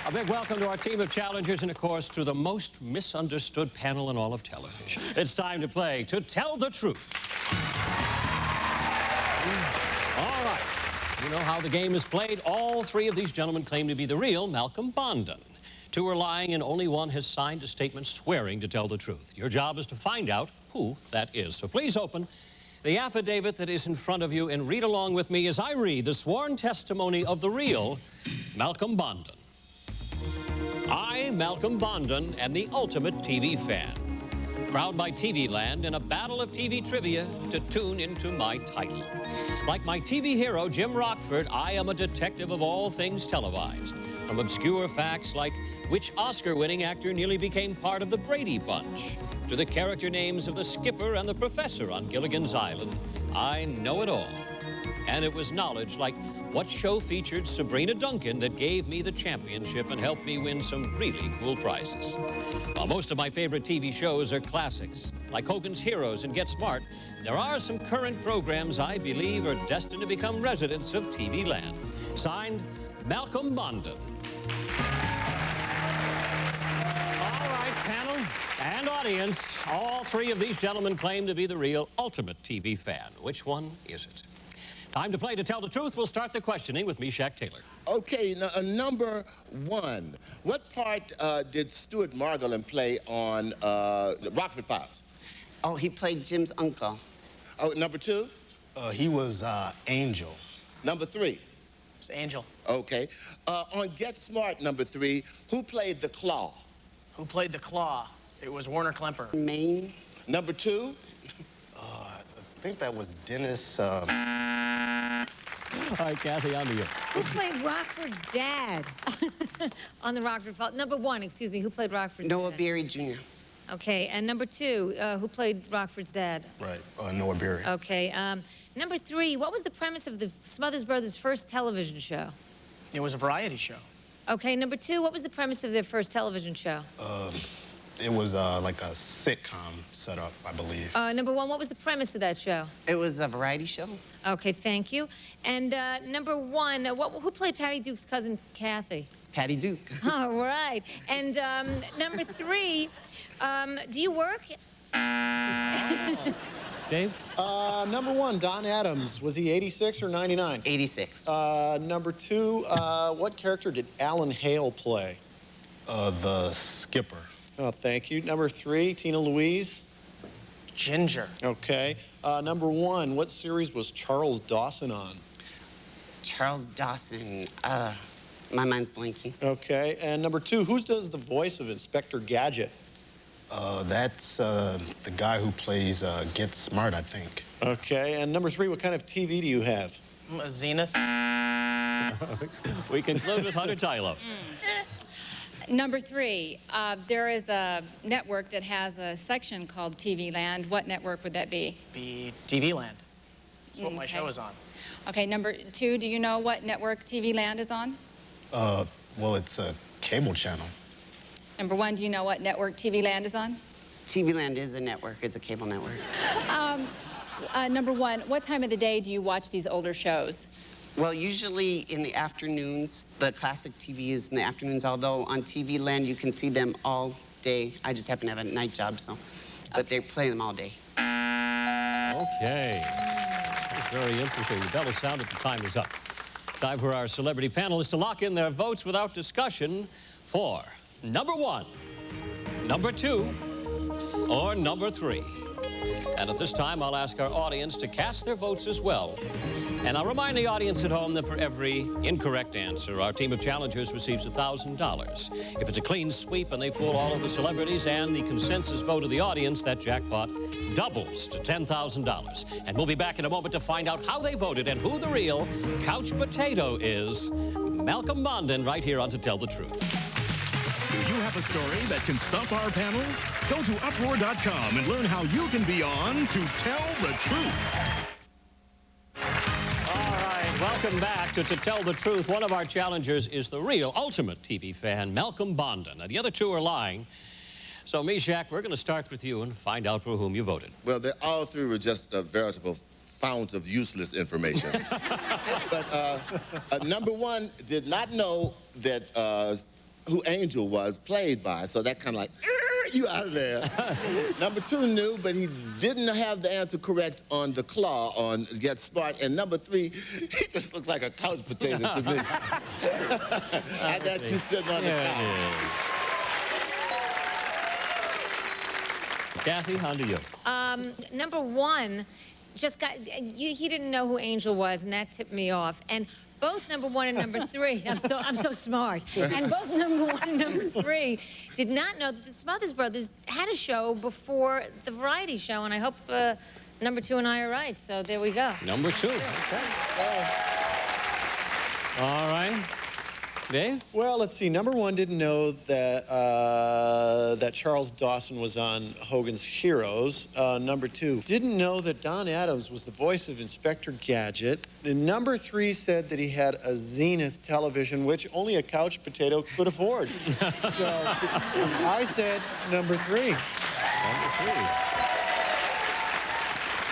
A big welcome to our team of challengers and, of course, to the most misunderstood panel in all of television. It's time to play To Tell the Truth. All right. You know how the game is played. All three of these gentlemen claim to be the real Malcom Bondon. Two are lying, and only one has signed a statement swearing to tell the truth. Your job is to find out who that is. So please open the affidavit that is in front of you and read along with me as I read the sworn testimony of the real Malcom Bondon. I, Malcom Bondon, am the ultimate TV fan. Crowned by TV Land in a battle of TV trivia to tune into my title. Like my TV hero, Jim Rockford, I am a detective of all things televised. From obscure facts like which Oscar-winning actor nearly became part of the Brady Bunch, to the character names of the skipper and the professor on Gilligan's Island, I know it all. And it was knowledge like what show featured Sabrina Duncan that gave me the championship and helped me win some really cool prizes. While most of my favorite TV shows are classics, like Hogan's Heroes and Get Smart, there are some current programs I believe are destined to become residents of TV Land. Signed, Malcom Bondon. All right, panel and audience, all three of these gentlemen claim to be the real ultimate TV fan. Which one is it? Time to play To Tell the Truth. We'll start the questioning with Meshack Taylor. Okay, number one. What part did Stuart Margolin play on the Rockford Files? Oh, he played Jim's uncle. Oh, number two? He was Angel. Number three? It was Angel. Okay. On Get Smart, number three, who played the Claw? Who played the Claw? It was Warner Klemper. Maine. Number two? I think that was Dennis. All right, Kathy, on to you. Who played Rockford's dad on the Rockford Files? Number one, excuse me, who played Rockford's Noah dad? Beery Jr. Okay, and number two, who played Rockford's dad? Right, Noah Beery. Okay, number three, what was the premise of the Smothers Brothers' first television show? It was a variety show. Okay, number two, what was the premise of their first television show? It was like a sitcom setup, I believe. Number one, what was the premise of that show? It was a variety show. Okay, thank you. And number one, who played Patty Duke's cousin, Kathy? Patty Duke. All right. And number three, do you work? Dave? Number one, Don Adams. Was he 86 or 99? 86. Number two, what character did Alan Hale play? The skipper. Oh, thank you. Number three, Tina Louise. Ginger. Okay. Number one, what series was Charles Dawson on? Charles Dawson. My mind's blanking. Okay. And number two, who does the voice of Inspector Gadget? That's the guy who plays Get Smart, I think. Okay. And number three, what kind of TV do you have? Zenith. We conclude with Hunter Tylo. Number three, there is a network that has a section called TV Land. What network would that be? Be TV Land. That's what my Okay. show is on. Okay, number two, do you know what network TV Land is on? Well, it's a cable channel. Number one, do you know what network TV Land is on? TV Land is a network. It's a cable network. Number one, what time of the day do you watch these older shows? Well, usually in the afternoons. The classic TV is in the afternoons, although on TV Land you can see them all day. I just happen to have a night job, so. But they play them all day. Okay. That's very interesting. The bell is sounded, the time is up. Time for our celebrity panelists to lock in their votes without discussion for number one, number two, or number three. And at this time, I'll ask our audience to cast their votes as well. And I'll remind the audience at home that for every incorrect answer, our team of challengers receives $1,000. If it's a clean sweep and they fool all of the celebrities and the consensus vote of the audience, that jackpot doubles to $10,000. And we'll be back in a moment to find out how they voted and who the real couch potato is. Malcom Bondon right here on To Tell the Truth. Do you have a story that can stump our panel? Go to uproar.com and learn how you can be on To Tell the Truth. All right, welcome back to Tell the Truth. One of our challengers is the real ultimate TV fan, Malcom Bondon. Now, the other two are lying. So, Meshack, we're going to start with you and find out for whom you voted. Well, all three were just a veritable fount of useless information. But number one did not know that who Angel was played by, so that kind of like, you out of there. Number 2 knew, but he didn't have the answer correct on the claw on Get Smart. And number 3, he just looks like a couch potato to me. I got you sitting on the couch. Kathy, on to you. Number 1 just got, he didn't know who Angel was, and that tipped me off. And both number 1 and number 3, I'm so smart. And both number 1 and number 3 did not know that the Smothers Brothers had a show before the variety show, and I hope number 2 and I are right. So there we go. Number 2. Okay. All right. Dave? Well, let's see. Number 1 didn't know that that Charles Dawson was on Hogan's Heroes. Number 2 didn't know that Don Adams was the voice of Inspector Gadget. And number 3 said that he had a Zenith television, which only a couch potato could afford. So I said number 3. Number 3.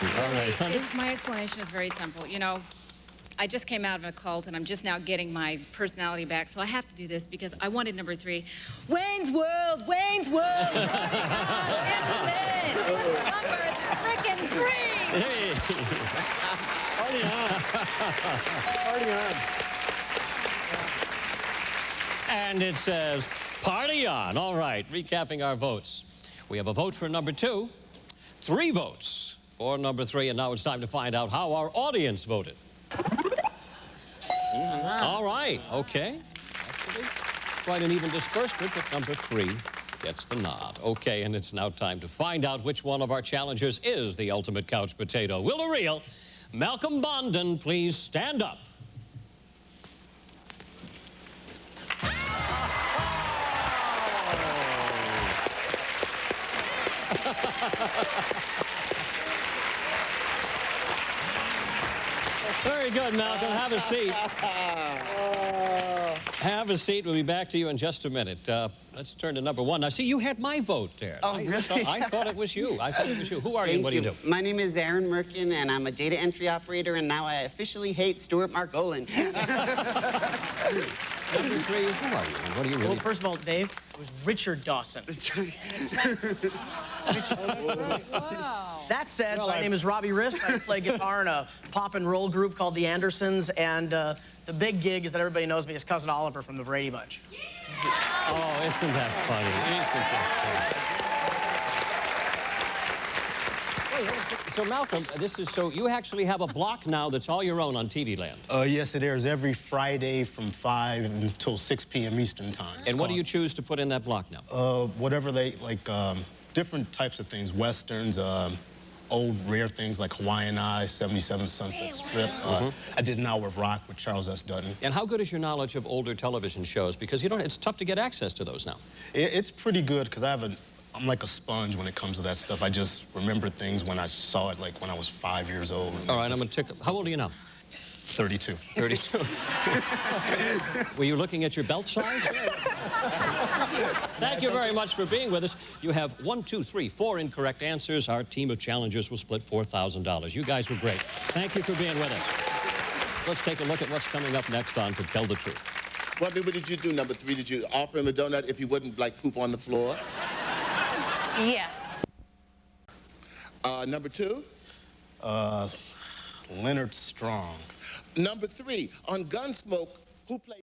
All right, honey. My explanation is very simple. You know, I just came out of a cult, and I'm just now getting my personality back, so I have to do this because I wanted number 3. Wayne's World! Wayne's World! Number frickin' 3! Hey. Party on. Party on. And it says, party on. All right, recapping our votes. We have a vote for number 2, 3 votes for number 3, and now it's time to find out how our audience voted. All right, okay. Actually, quite an even disbursement, but number 3 gets the nod. Okay, and it's now time to find out which one of our challengers is the ultimate couch potato. Will or real? Malcom Bondon, please stand up. Very good, Malcolm. Have a seat. Have a seat. We'll be back to you in just a minute. Let's turn to number 1. Now, see, you had my vote there. Oh, really? I thought it was you. I thought it was you. Who are you? What do you do? My name is Aaron Merkin, and I'm a data entry operator, and now I officially hate Stuart Margolin. Number 3, who are you? And what do you really Well, do? first of all, Dave, it was Richard Dawson. That's right. That said, Well, my name is Robbie Rist. I play guitar in a pop and roll group called the Andersons, and the big gig is that everybody knows me as Cousin Oliver from the Brady Bunch. Oh, isn't that funny? Isn't that funny? So, Malcolm, so you actually have a block now that's all your own on TV Land. Yes, it airs every Friday from 5 until 6 p.m. Eastern Time. And what do you choose to put in that block now? Whatever they, like, different types of things, Westerns, old rare things like Hawaiian Eyes, 77 Sunset Strip. I did an hour of rock with Charles S. Dutton. And how good is your knowledge of older television shows? Because it's tough to get access to those now. It's pretty good because I'm like a sponge when it comes to that stuff. I just remember things when I saw it, like when I was 5 years old. All right, I'm going to tick. How old are you now? 32. 32. Were you looking at your belt size? Thank you very much for being with us. You have 1, 2, 3, 4 incorrect answers. Our team of challengers will split $4,000. You guys were great. Thank you for being with us. Let's take a look at what's coming up next on To Tell the Truth. What did you do, number 3? Did you offer him a donut if he wouldn't, like, poop on the floor? Yeah. Number 2? Leonard Strong. Number 3, on Gunsmoke, who played...